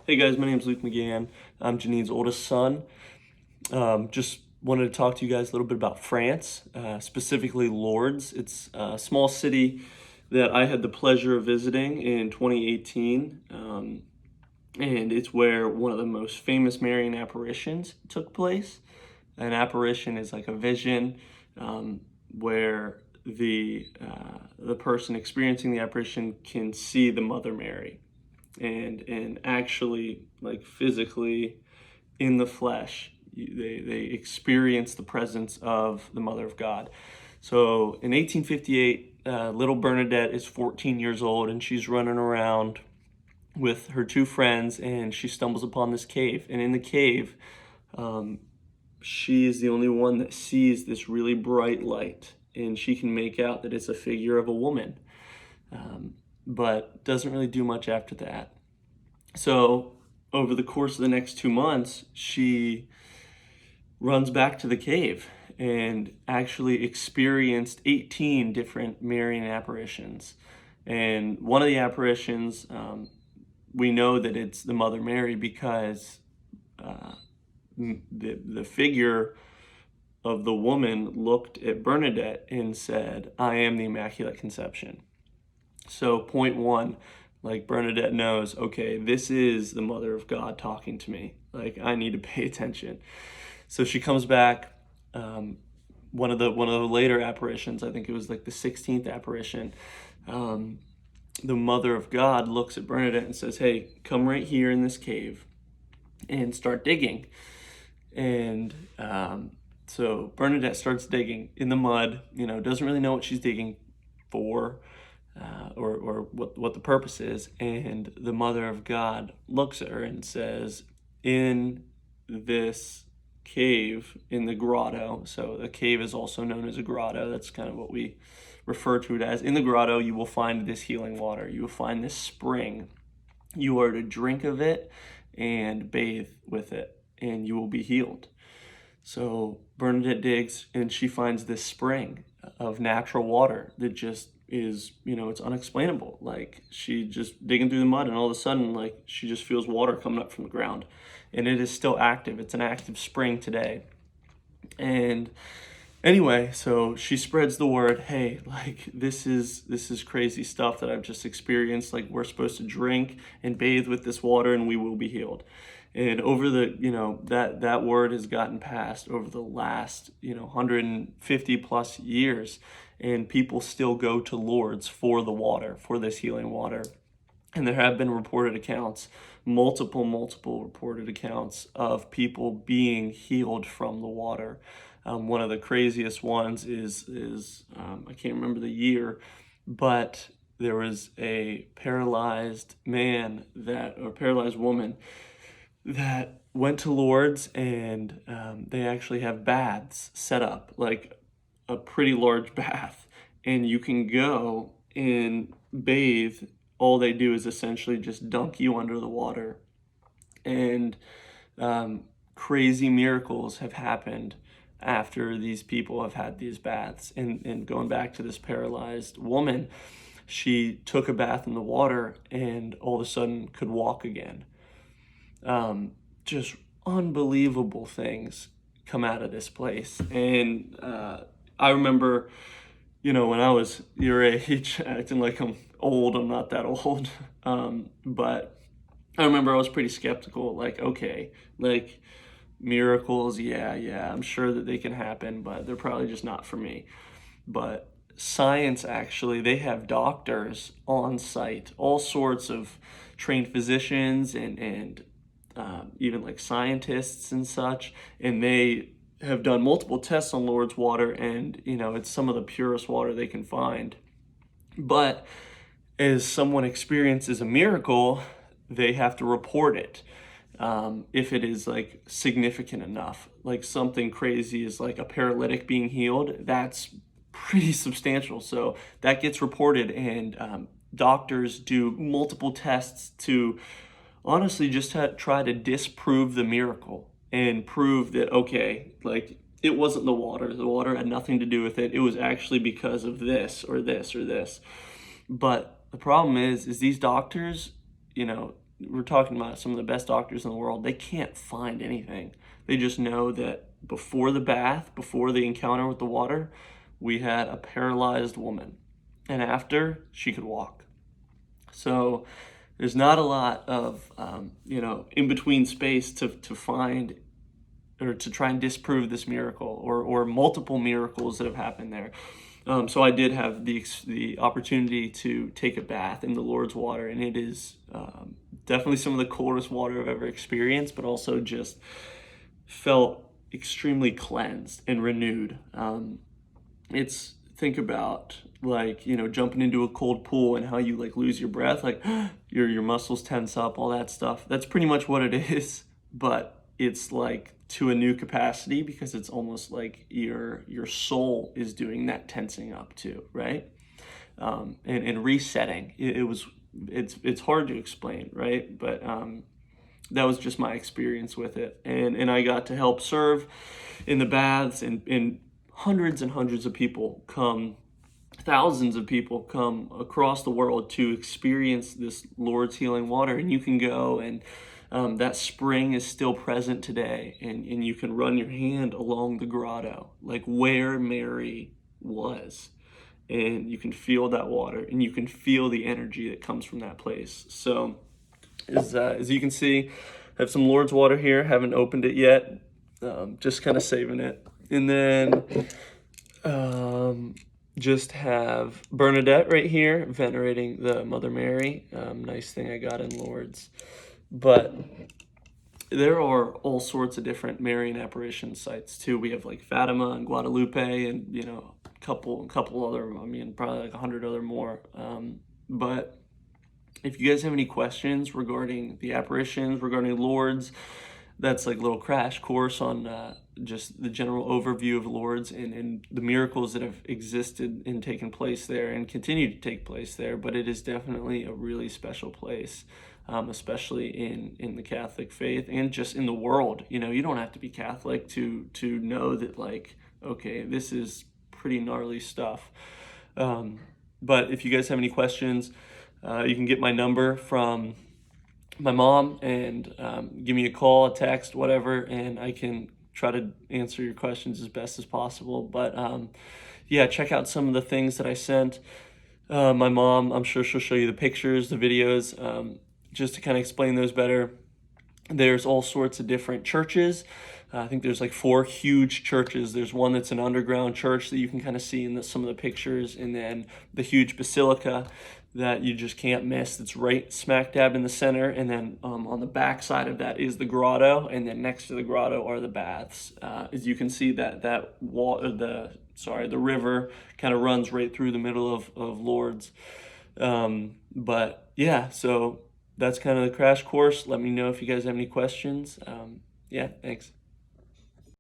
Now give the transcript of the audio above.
Hey guys, my name's Luke McGann. I'm Janine's oldest son. Just wanted to talk to you guys a little bit about France, specifically Lourdes. It's a small city that I had the pleasure of visiting in 2018, and it's where one of the most famous Marian apparitions took place. An apparition is like a vision where the person experiencing the apparition can see the Mother Mary and actually like physically in the flesh they experience the presence of the Mother of God. So in 1858, little Bernadette is 14 years old and she's running around with her two friends and she stumbles upon this cave, and in the cave she is the only one that sees this really bright light, and she can make out that it's a figure of a woman, but doesn't really do much after that. So over the course of the next 2 months, she runs back to the cave and actually experienced 18 different Marian apparitions. And one of the apparitions, we know that it's the Mother Mary because the figure of the woman looked at Bernadette and said, "I am the Immaculate Conception." So point one, like Bernadette knows, okay, this is the Mother of God talking to me. Like I need to pay attention. So she comes back. One of the later apparitions, I think it was like the 16th apparition. The Mother of God looks at Bernadette and says, "Hey, come right here in this cave and start digging." And so Bernadette starts digging in the mud. Doesn't really know what she's digging for. Or what the purpose is, and the Mother of God looks at her and says, "In this cave, in the grotto," so a cave is also known as a grotto, that's kind of what we refer to it as, "In the grotto you will find this healing water, you will find this spring. You are to drink of it and bathe with it, and you will be healed." So Bernadette digs and she finds this spring of natural water that just is, it's unexplainable. Like she just digging through the mud and all of a sudden, like she just feels water coming up from the ground, and it is still active. It's an active spring today. And anyway, so she spreads the word, "Hey, like this is crazy stuff that I've just experienced. Like we're supposed to drink and bathe with this water and we will be healed." And over the, that word has gotten passed over the last, 150 plus years, and people still go to Lourdes for the water, for this healing water. And there have been reported accounts, multiple reported accounts of people being healed from the water. One of the craziest ones is I can't remember the year, but there was a paralyzed man or paralyzed woman that went to Lourdes, and they actually have baths set up, like a pretty large bath, and you can go and bathe. All they do is essentially just dunk you under the water, and crazy miracles have happened after these people have had these baths. And going back to this paralyzed woman, she took a bath in the water and all of a sudden could walk again. Just unbelievable things come out of this place. And I remember, when I was your age, acting like I'm old. I'm not that old. But I remember I was pretty skeptical, like, okay, like miracles, yeah, I'm sure that they can happen, but they're probably just not for me. But science, actually, they have doctors on site, all sorts of trained physicians and even like scientists and such, and they have done multiple tests on Lourdes water, and it's some of the purest water they can find. But as someone experiences a miracle, they have to report it. If it is like significant enough, like something crazy is like a paralytic being healed, that's pretty substantial. So that gets reported, and doctors do multiple tests to honestly just try to disprove the miracle and prove that, okay, like it wasn't the water had nothing to do with it, it was actually because of this or this or this. But the problem is these doctors, we're talking about some of the best doctors in the world. They can't find anything. They just know that before the bath, before the encounter with the water, we had a paralyzed woman, and after, she could walk. So there's not a lot of in between space to find or to try and disprove this miracle, or multiple miracles that have happened there. So I did have the opportunity to take a bath in the Lourdes water, and it is definitely some of the coldest water I've ever experienced, but also just felt extremely cleansed and renewed. It's think about like jumping into a cold pool and how you like lose your breath, like your muscles tense up, all that stuff. That's pretty much what it is, but it's like to a new capacity, because it's almost like your soul is doing that tensing up too, right? And resetting. It's hard to explain, right? But that was just my experience with it, and I got to help serve in the baths, and hundreds and hundreds of people come, thousands of people come across the world to experience this Lourdes healing water. And you can go, and that spring is still present today, and you can run your hand along the grotto, like where Mary was, and you can feel that water, and you can feel the energy that comes from that place. So as you can see, I have some Lourdes water here. Haven't opened it yet. Just kind of saving it. And then just have Bernadette right here, venerating the Mother Mary. Nice thing I got in Lourdes. But there are all sorts of different Marian apparition sites too. We have like Fatima and Guadalupe, and a couple other, probably like 100 other more. But if you guys have any questions regarding the apparitions, regarding Lourdes, that's like a little crash course on just the general overview of Lourdes and the miracles that have existed and taken place there and continue to take place there. But it is definitely a really special place, especially in the Catholic faith and just in the world. You don't have to be Catholic to know that, like, okay, this is pretty gnarly stuff. But if you guys have any questions, you can get my number from my mom and give me a call, a text, whatever, and I can try to answer your questions as best as possible. But yeah, check out some of the things that I sent. My mom, I'm sure she'll show you the pictures, the videos, just to kind of explain those better. There's all sorts of different churches. I think there's like 4 huge churches. There's one that's an underground church that you can kind of see in some of the pictures, and then the huge basilica that you just can't miss. That's right smack dab in the center, and then on the back side of that is the grotto, and then next to the grotto are the baths. As you can see, the river kind of runs right through the middle of Lourdes. But yeah, so that's kind of the crash course. Let me know if you guys have any questions. Yeah, thanks.